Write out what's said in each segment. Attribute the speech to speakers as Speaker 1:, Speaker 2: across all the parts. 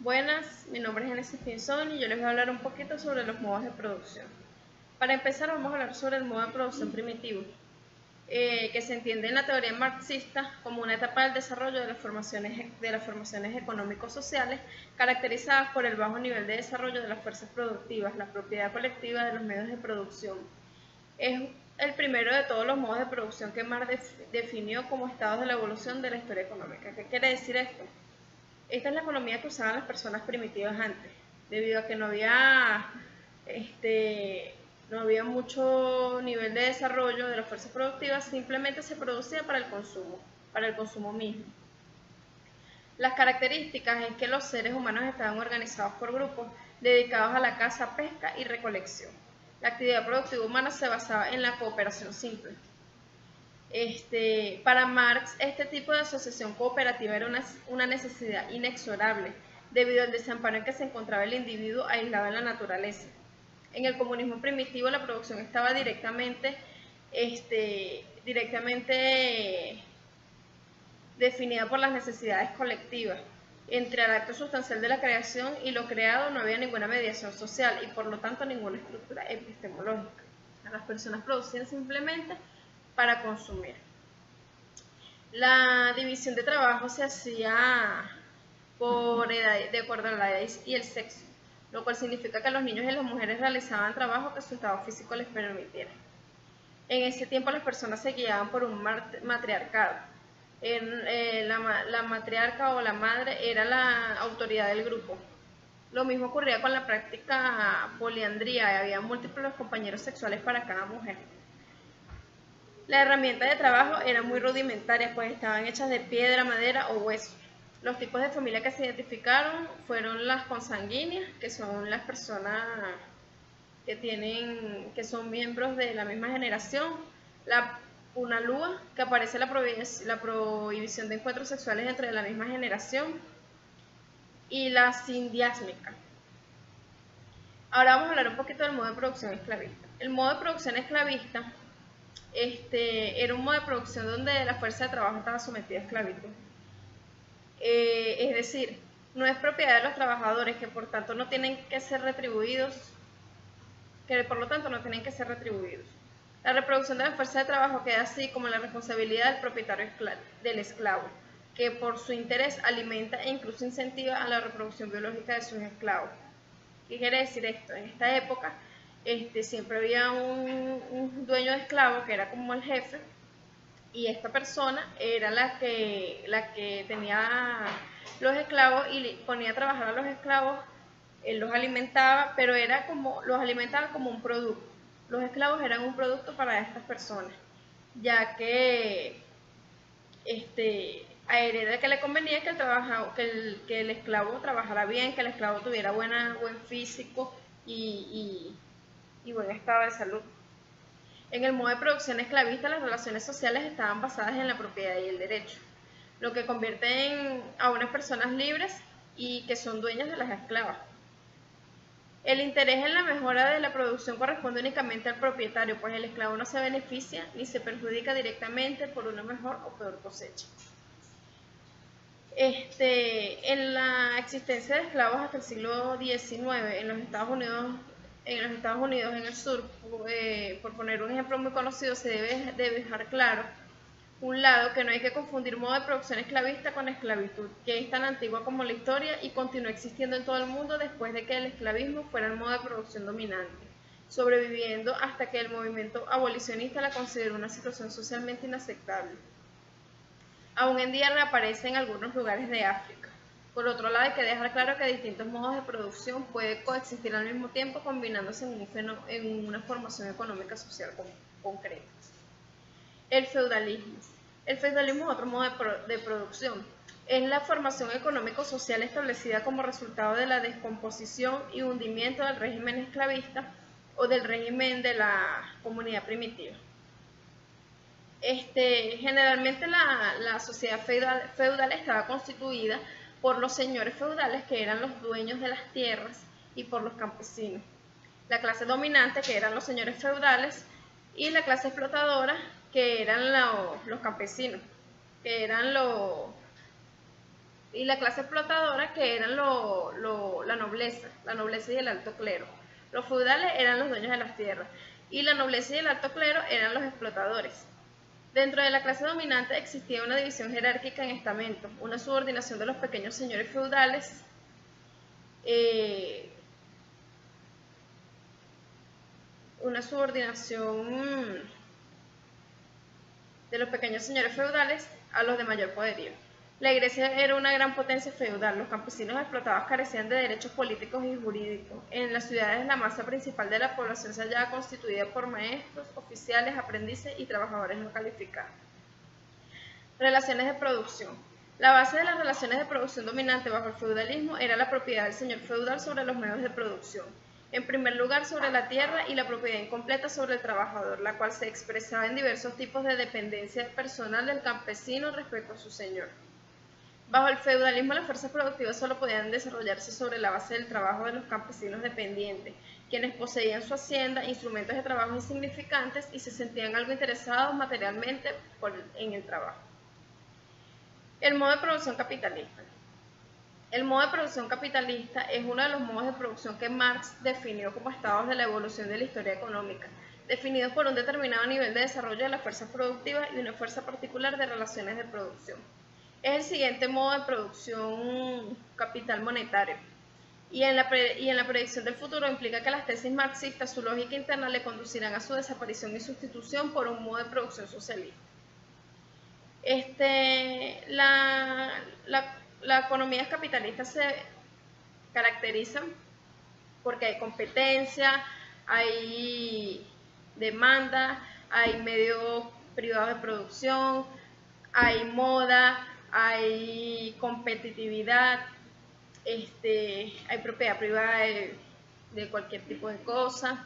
Speaker 1: Buenas, mi nombre es Genesis Pinzón y yo les voy a hablar un poquito sobre los modos de producción. Para empezar vamos a hablar sobre el modo de producción primitivo, que se entiende en la teoría marxista como una etapa del desarrollo de las formaciones económico-sociales caracterizadas por el bajo nivel de desarrollo de las fuerzas productivas, la propiedad colectiva de los medios de producción. Es el primero de todos los modos de producción que Marx definió como estados de la evolución de la historia económica. ¿Qué quiere decir esto? Esta es la economía que usaban las personas primitivas antes, debido a que no había mucho nivel de desarrollo de las fuerzas productivas, simplemente se producía para el consumo mismo. Las características es que los seres humanos estaban organizados por grupos dedicados a la caza, pesca y recolección. La actividad productiva humana se basaba en la cooperación simple. Para Marx, este tipo de asociación cooperativa era una necesidad inexorable debido al desamparo en que se encontraba el individuo aislado en la naturaleza. En el comunismo primitivo la producción estaba directamente definida por las necesidades colectivas. Entre el acto sustancial de la creación y lo creado no había ninguna mediación social y por lo tanto ninguna estructura epistemológica. Las personas producían simplemente para consumir. La división de trabajo se hacía por edad, de acuerdo a la edad y el sexo, lo cual significa que los niños y las mujeres realizaban trabajo que su estado físico les permitiera. En ese tiempo las personas se guiaban por un matriarcado. La matriarca o la madre era la autoridad del grupo. Lo mismo ocurría con la práctica poliandría, había múltiples compañeros sexuales para cada mujer. La herramienta de trabajo era muy rudimentaria, pues estaban hechas de piedra, madera o hueso. Los tipos de familia que se identificaron fueron las consanguíneas, que son las personas que son miembros de la misma generación, la punalúa, que aparece la prohibición de encuentros sexuales entre la misma generación, y la sindiásmica. Ahora vamos a hablar un poquito del modo de producción esclavista. El modo de producción esclavista era un modo de producción donde la fuerza de trabajo estaba sometida a esclavitud. Es decir, no es propiedad de los trabajadores, que por tanto no tienen que ser retribuidos, La reproducción de la fuerza de trabajo queda así como la responsabilidad del propietario del esclavo, que por su interés alimenta e incluso incentiva a la reproducción biológica de sus esclavos. ¿Qué quiere decir esto? En esta época siempre había un dueño de esclavos que era como el jefe, y esta persona era la que tenía los esclavos y ponía a trabajar a los esclavos. Él los alimentaba, pero los alimentaba como un producto. Los esclavos eran un producto para estas personas, ya que a él era que le convenía que el esclavo trabajara bien, que el esclavo tuviera buen físico y buen estado de salud. En el modo de producción esclavista, las relaciones sociales estaban basadas en la propiedad y el derecho, lo que convierte a unas personas libres y que son dueñas de las esclavas. El interés en la mejora de la producción corresponde únicamente al propietario, pues el esclavo no se beneficia ni se perjudica directamente por una mejor o peor cosecha. En la existencia de esclavos hasta el siglo XIX en los Estados Unidos, en el sur, por poner un ejemplo muy conocido, se debe dejar claro un lado que no hay que confundir modo de producción esclavista con esclavitud, que es tan antigua como la historia y continúa existiendo en todo el mundo después de que el esclavismo fuera el modo de producción dominante, sobreviviendo hasta que el movimiento abolicionista la consideró una situación socialmente inaceptable. Aún en día reaparece en algunos lugares de África. Por otro lado, hay que dejar claro que distintos modos de producción pueden coexistir al mismo tiempo, combinándose en una formación económica social concreta. El feudalismo. El feudalismo es otro modo de producción. Es la formación económico-social establecida como resultado de la descomposición y hundimiento del régimen esclavista o del régimen de la comunidad primitiva. Generalmente la sociedad feudal estaba constituida por los señores feudales, que eran los dueños de las tierras, y por los campesinos. La clase dominante, que eran los señores feudales, y la clase explotadora, que eran los campesinos, que eran y la clase explotadora, que eran la nobleza y el alto clero. Los feudales eran los dueños de las tierras y la nobleza y el alto clero eran los explotadores. Dentro de la clase dominante existía una división jerárquica en estamentos, una subordinación de los pequeños señores feudales, una subordinación de los pequeños señores feudales a los de mayor poderío. La Iglesia era una gran potencia feudal. Los campesinos explotados carecían de derechos políticos y jurídicos. En las ciudades la masa principal de la población se hallaba constituida por maestros, oficiales, aprendices y trabajadores no calificados. Relaciones de producción. La base de las relaciones de producción dominante bajo el feudalismo era la propiedad del señor feudal sobre los medios de producción. En primer lugar, sobre la tierra y la propiedad incompleta sobre el trabajador, la cual se expresaba en diversos tipos de dependencia personal del campesino respecto a su señor. Bajo el feudalismo, las fuerzas productivas solo podían desarrollarse sobre la base del trabajo de los campesinos dependientes, quienes poseían su hacienda, instrumentos de trabajo insignificantes y se sentían algo interesados materialmente en el trabajo. El modo de producción capitalista. El modo de producción capitalista es uno de los modos de producción que Marx definió como estados de la evolución de la historia económica, definidos por un determinado nivel de desarrollo de las fuerzas productivas y una fuerza particular de relaciones de producción. Es el siguiente modo de producción capital monetario, y en la predicción del futuro implica que las tesis marxistas, su lógica interna, le conducirán a su desaparición y sustitución por un modo de producción socialista. Las economías capitalistas se caracterizan porque hay competencia, hay demanda, hay medios privados de producción, hay moda, hay competitividad, hay propiedad privada de cualquier tipo de cosa.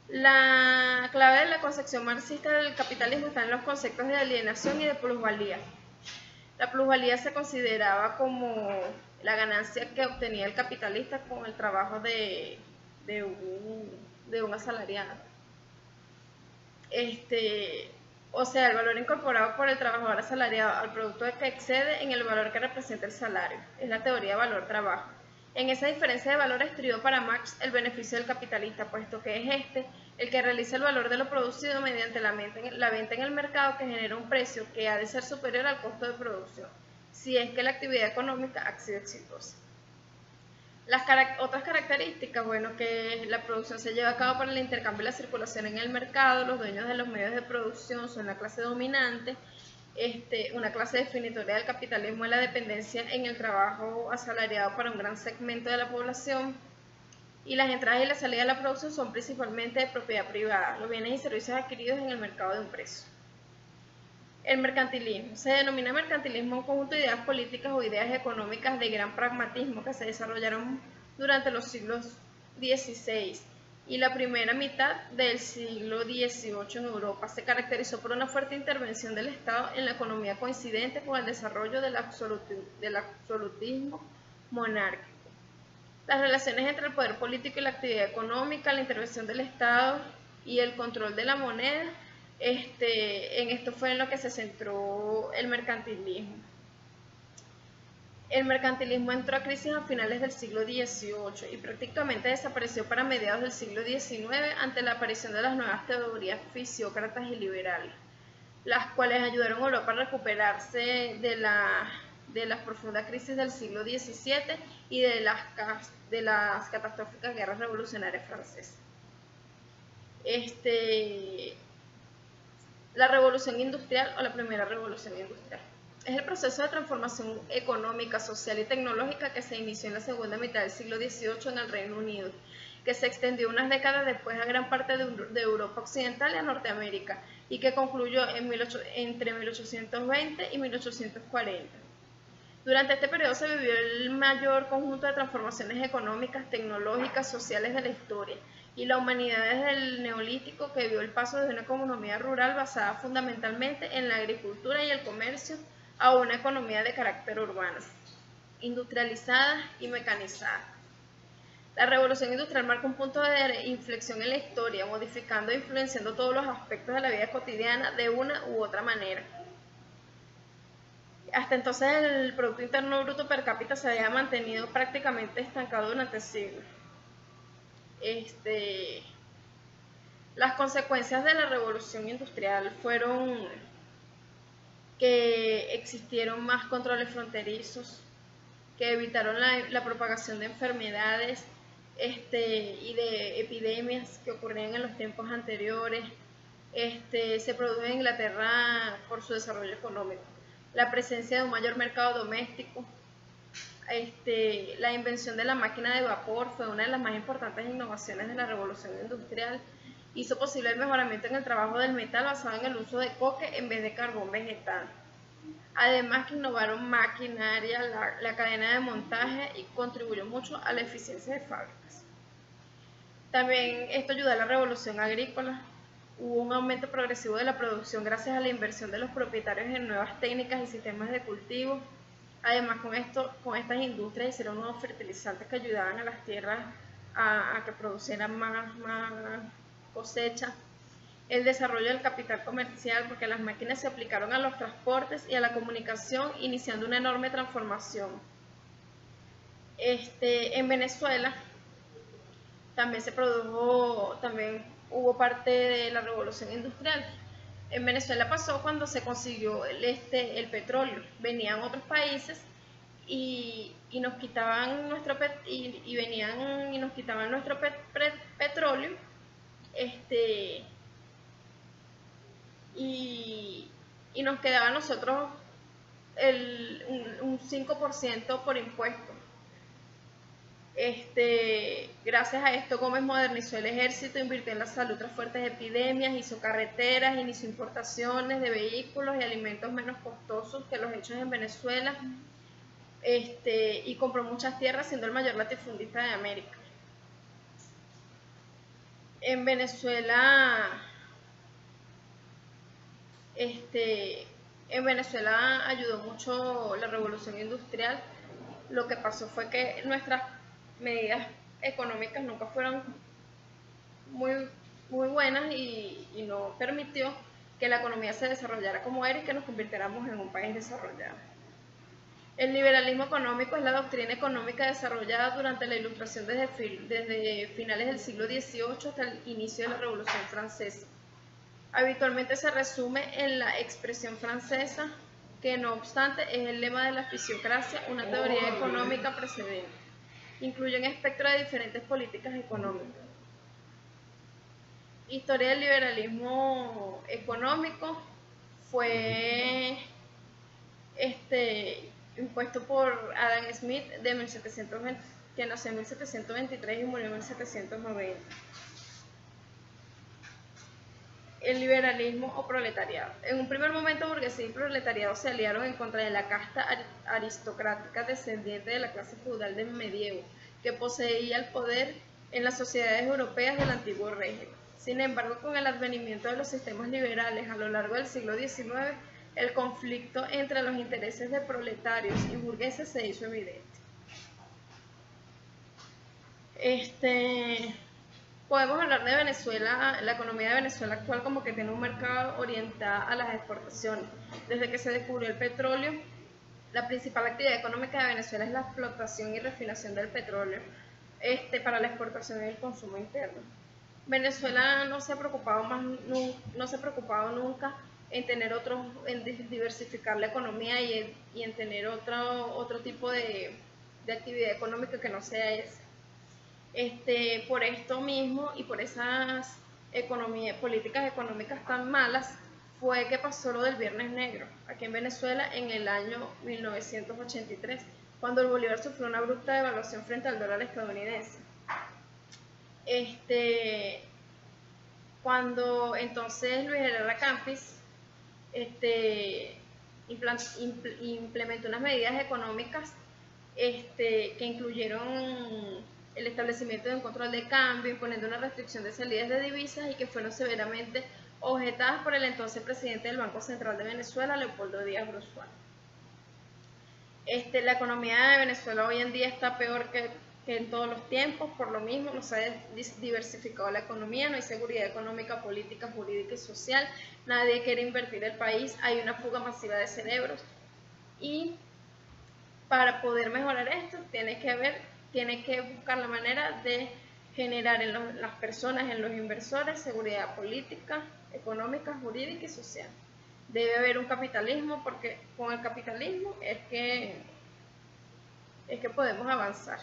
Speaker 1: La clave de la concepción marxista del capitalismo está en los conceptos de alienación y de plusvalía. La plusvalía se consideraba como la ganancia que obtenía el capitalista con el trabajo de un asalariado. O sea, el valor incorporado por el trabajador asalariado al producto que excede en el valor que representa el salario. Es la teoría de valor-trabajo. En esa diferencia de valor estrió para Marx el beneficio del capitalista, puesto que es el que realiza el valor de lo producido mediante la venta en el mercado, que genera un precio que ha de ser superior al costo de producción, si es que la actividad económica ha sido exitosa. Otras características, bueno, que la producción se lleva a cabo para el intercambio y la circulación en el mercado. Los dueños de los medios de producción son la clase dominante. Una clase definitoria del capitalismo es la dependencia en el trabajo asalariado para un gran segmento de la población, y las entradas y las salidas de la producción son principalmente de propiedad privada, los bienes y servicios adquiridos en el mercado de un precio. El mercantilismo. Se denomina mercantilismo un conjunto de ideas políticas o ideas económicas de gran pragmatismo que se desarrollaron durante los siglos XVI y la primera mitad del siglo XVIII en Europa. Se caracterizó por una fuerte intervención del Estado en la economía coincidente con el desarrollo del absolutismo monárquico. Las relaciones entre el poder político y la actividad económica, la intervención del Estado y el control de la moneda, en esto fue en lo que se centró el mercantilismo. El mercantilismo entró a crisis a finales del siglo XVIII y prácticamente desapareció para mediados del siglo XIX ante la aparición de las nuevas teorías fisiócratas y liberales, las cuales ayudaron a Europa a recuperarse de las profundas crisis del siglo XVII y de las catastróficas guerras revolucionarias francesas. La revolución industrial o la primera revolución industrial es el proceso de transformación económica, social y tecnológica que se inició en la segunda mitad del siglo XVIII en el Reino Unido, que se extendió unas décadas después a gran parte de Europa occidental y a Norteamérica, y que concluyó entre 1820 y 1840. Durante este periodo se vivió el mayor conjunto de transformaciones económicas, tecnológicas, sociales de la historia, y la humanidad desde el neolítico, que vio el paso de una economía rural basada fundamentalmente en la agricultura y el comercio a una economía de carácter urbano, industrializada y mecanizada. La revolución industrial marca un punto de inflexión en la historia, modificando e influenciando todos los aspectos de la vida cotidiana de una u otra manera. Hasta entonces el Producto Interno Bruto per cápita se había mantenido prácticamente estancado durante siglos. Las consecuencias de la revolución industrial fueron que existieron más controles fronterizos, que evitaron la propagación de enfermedades y de epidemias que ocurrían en los tiempos anteriores. Se produjo en Inglaterra por su desarrollo económico. La presencia de un mayor mercado doméstico, la invención de la máquina de vapor fue una de las más importantes innovaciones de la revolución industrial. Hizo posible el mejoramiento en el trabajo del metal basado en el uso de coque en vez de carbón vegetal. Además que innovaron maquinaria, la cadena de montaje y contribuyó mucho a la eficiencia de fábricas. También esto ayudó a la revolución agrícola. Hubo un aumento progresivo de la producción gracias a la inversión de los propietarios en nuevas técnicas y sistemas de cultivo. Además, con estas industrias hicieron nuevos fertilizantes que ayudaban a las tierras a que producieran más cosecha. El desarrollo del capital comercial, porque las máquinas se aplicaron a los transportes y a la comunicación, iniciando una enorme transformación. En Venezuela también hubo parte de la revolución industrial. En Venezuela pasó cuando se consiguió el petróleo. Venían otros países y nos quitaban nuestro petróleo, y nos quedaba a nosotros un 5% por impuesto. Gracias a esto Gómez modernizó el ejército, invirtió en la salud tras fuertes epidemias, hizo carreteras, inició importaciones de vehículos y alimentos menos costosos que los hechos en Venezuela, y compró muchas tierras, siendo el mayor latifundista de América. En Venezuela ayudó mucho la revolución industrial. Lo que pasó fue que nuestras medidas económicas nunca fueron muy buenas y no permitió que la economía se desarrollara como era y que nos convirtiéramos en un país desarrollado. El liberalismo económico es la doctrina económica desarrollada durante la Ilustración desde finales del siglo XVIII hasta el inicio de la Revolución Francesa. Habitualmente se resume en la expresión francesa, que no obstante es el lema de la fisiocracia, una teoría económica precedente. Incluye un espectro de diferentes políticas económicas. Historia del liberalismo económico fue impuesto por Adam Smith, que nació en 1723 y murió en 1790. El liberalismo o proletariado. En un primer momento, burguesía y proletariado se aliaron en contra de la casta aristocrática descendiente de la clase feudal del medievo, que poseía el poder en las sociedades europeas del antiguo régimen. Sin embargo, con el advenimiento de los sistemas liberales a lo largo del siglo XIX, el conflicto entre los intereses de proletarios y burgueses se hizo evidente. Podemos hablar de Venezuela, la economía de Venezuela actual como que tiene un mercado orientado a las exportaciones. Desde que se descubrió el petróleo, la principal actividad económica de Venezuela es la explotación y refinación del petróleo para la exportación y el consumo interno. Venezuela no se ha preocupado nunca en diversificar la economía y en tener otro tipo de actividad económica que no sea esa. Por esto mismo y por esas políticas económicas tan malas fue que pasó lo del Viernes Negro aquí en Venezuela en el año 1983, cuando el bolívar sufrió una abrupta devaluación frente al dólar estadounidense. Cuando entonces Luis Herrera Campis implementó unas medidas económicas que incluyeron el establecimiento de un control de cambio, imponiendo una restricción de salidas de divisas y que fueron severamente objetadas por el entonces presidente del Banco Central de Venezuela, Leopoldo Díaz Bruzual. La economía de Venezuela hoy en día está peor que en todos los tiempos, por lo mismo no se ha diversificado la economía, no hay seguridad económica, política, jurídica y social, nadie quiere invertir el país, hay una fuga masiva de cerebros. Y para poder mejorar esto, tiene que buscar la manera de generar en las personas, en los inversores, seguridad política, económica, jurídica y social. Debe haber un capitalismo, porque con el capitalismo es que podemos avanzar.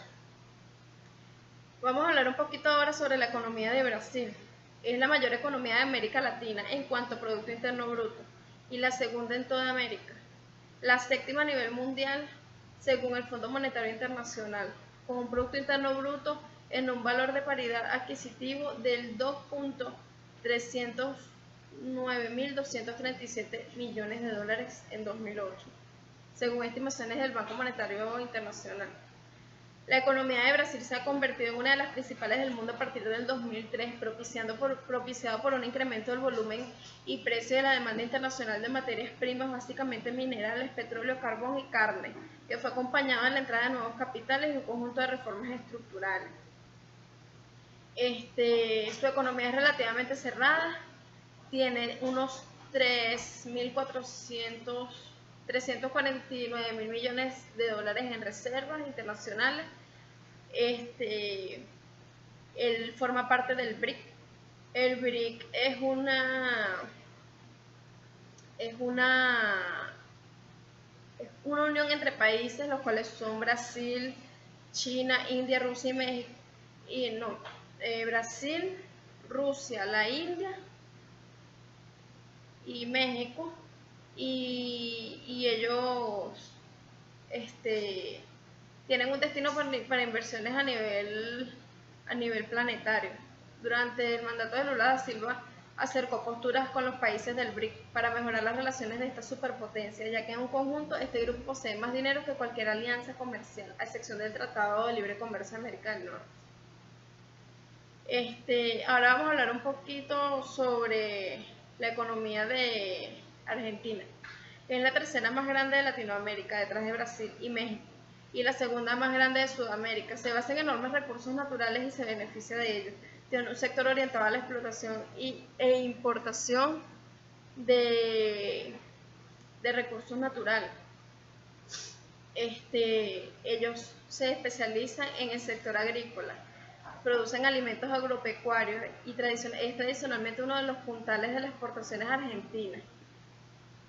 Speaker 1: Vamos a hablar un poquito ahora sobre la economía de Brasil. Es la mayor economía de América Latina en cuanto a Producto Interno Bruto y la segunda en toda América. La séptima a nivel mundial según el Fondo Monetario Internacional, con un Producto Interno Bruto en un valor de paridad adquisitivo del 2.309.237 millones de dólares en 2008, según estimaciones del Banco Monetario Internacional. La economía de Brasil se ha convertido en una de las principales del mundo a partir del 2003, propiciado por un incremento del volumen y precio de la demanda internacional de materias primas, básicamente minerales, petróleo, carbón y carne, que fue acompañado de la entrada de nuevos capitales y un conjunto de reformas estructurales. Su economía es relativamente cerrada, tiene unos 349.000 millones de dólares en reservas internacionales. Él forma parte del BRIC. El BRIC es una unión entre países, los cuales son Brasil, China, India, Rusia y México. Brasil, Rusia, la India y México, y ellos tienen un destino para inversiones a nivel planetario. Durante el mandato de Lula da Silva acercó posturas con los países del BRIC para mejorar las relaciones de esta superpotencia, ya que en un conjunto este grupo posee más dinero que cualquier alianza comercial, a excepción del Tratado de Libre Comercio América del Norte. Ahora vamos a hablar un poquito sobre la economía de Argentina, que es la tercera más grande de Latinoamérica, detrás de Brasil y México, y la segunda más grande de Sudamérica. Se basa en enormes recursos naturales y se beneficia de ellos. Tiene un sector orientado a la explotación e importación de recursos naturales. Ellos se especializan en el sector agrícola, producen alimentos agropecuarios y es tradicionalmente uno de los puntales de las exportaciones argentinas.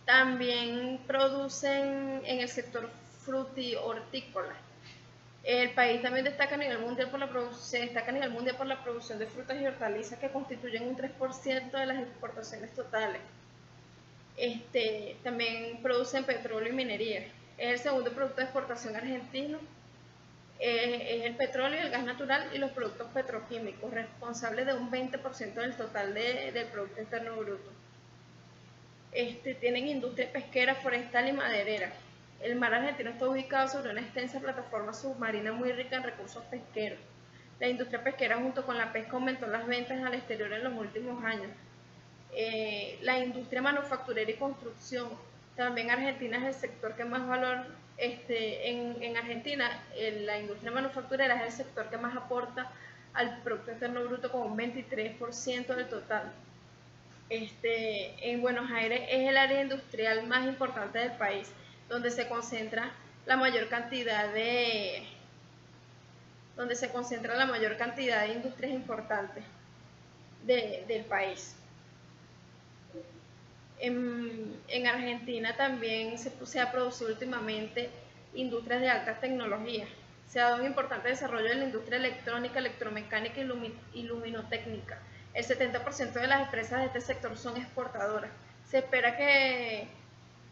Speaker 1: También producen en el sector fruti-hortícola. El país también destaca a nivel mundial por la producción de frutas y hortalizas, que constituyen un 3% de las exportaciones totales. También producen petróleo y minería. Es el segundo producto de exportación argentino. Es el petróleo, el gas natural y los productos petroquímicos, responsables de un 20% del total del Producto Interno Bruto. Tienen industria pesquera, forestal y maderera. El mar argentino está ubicado sobre una extensa plataforma submarina muy rica en recursos pesqueros. La industria pesquera junto con la pesca aumentó las ventas al exterior en los últimos años. La industria manufacturera y construcción. También Argentina es el sector que más valor, en Argentina la industria manufacturera es el sector que más aporta al Producto Interno Bruto con un 23% del total. En Buenos Aires es el área industrial más importante del país, donde se concentra la mayor cantidad de industrias importantes del país. En Argentina también se ha producido últimamente industrias de alta tecnología. Se ha dado un importante desarrollo de la industria electrónica, electromecánica y luminotécnica. El 70% de las empresas de este sector son exportadoras. Se espera que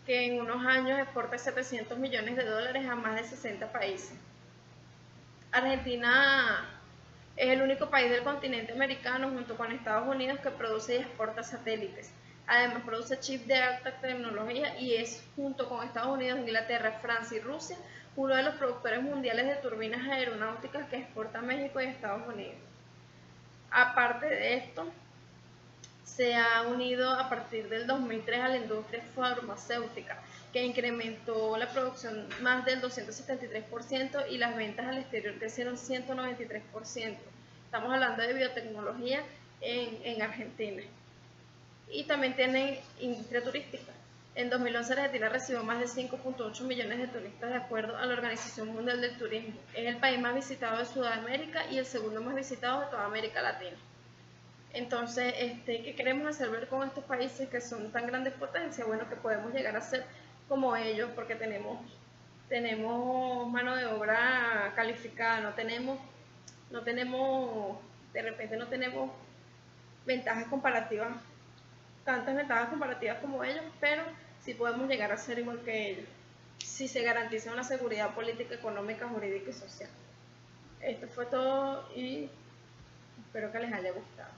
Speaker 1: en unos años exporte 700 millones de dólares a más de 60 países. Argentina es el único país del continente americano, junto con Estados Unidos, que produce y exporta satélites. Además produce chips de alta tecnología y es, junto con Estados Unidos, Inglaterra, Francia y Rusia, uno de los productores mundiales de turbinas aeronáuticas que exporta a México y Estados Unidos. Aparte de esto, se ha unido a partir del 2003 a la industria farmacéutica, que incrementó la producción más del 273% y las ventas al exterior crecieron 193%. Estamos hablando de biotecnología en Argentina. Y también tienen industria turística. En 2011 Argentina recibió más de 5.8 millones de turistas de acuerdo a la Organización Mundial del Turismo. Es el país más visitado de Sudamérica y el segundo más visitado de toda América Latina. Entonces, ¿qué queremos hacer ver con estos países que son tan grandes potencias? Bueno, que podemos llegar a ser como ellos porque tenemos mano de obra calificada, de repente no tenemos ventajas comparativas, tantas ventajas comparativas como ellos, pero sí podemos llegar a ser igual que ellos, si se garantiza una seguridad política, económica, jurídica y social. Esto fue todo y espero que les haya gustado.